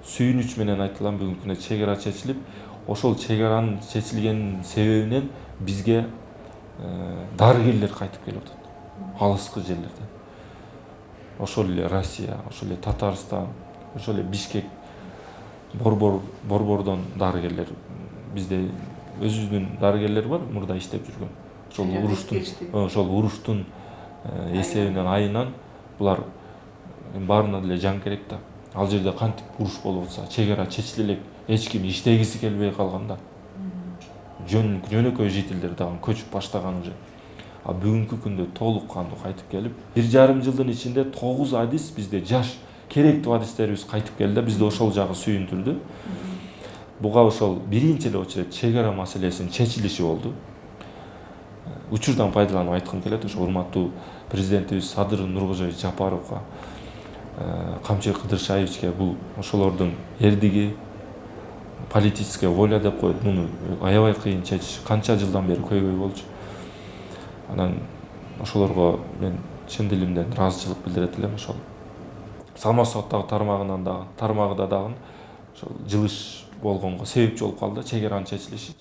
сүйүнүч менен айтылам бүгүнкү күндө чек ара чечилип, ошол чек аранын чечилгенин себебинен бизге дарыгерлер кайтып келип атат. Алыскы жерлерден. Ошол эле Россия, ошол эле Татарстан, ошол эле Бишкек, Борбордон дарыгерлер. Бизде өзүбүздүн дарыгерлер бар, мурда иштеп жүргөн. Ошол уруштун эсебинен, айынан булар баарына деле жан керек да. Ал жерде кантип уруш болуп атса, чек ара чечиле элек, эч ким иштегиси келбей калганда. Жөнөкөй жителдер дагы көчүп баштаган уже. А бүгүнкү күндө толук кандуу кайтып келип, 1,5 жылдын ичинде 9 адис бизде жаш керектүү адистерибиз кайтып келди. Бизди ошол жагы сүйүндүрдү. Буга ошол биринчи эле очередь чек ара маселесинин чечилиши болду. Учурдан пайдаланып айткым келет, ошо урматтуу президентибиз Садыр Нуркожоевич Жапаровго, Камчы Кыдыршаевичке бул ошолордун эрдиги, политическая воля деп коет. Муну аябай кыйын чечиш канча жылдан бери көйгөй болчу. Анан ошолорго мен чын дилимден ыраазычылык билдирет элем. Ошол салмак соттагы тармагыда дагы ошол жылыш болгонго себепчи болуп калды чек аранын чечилиши.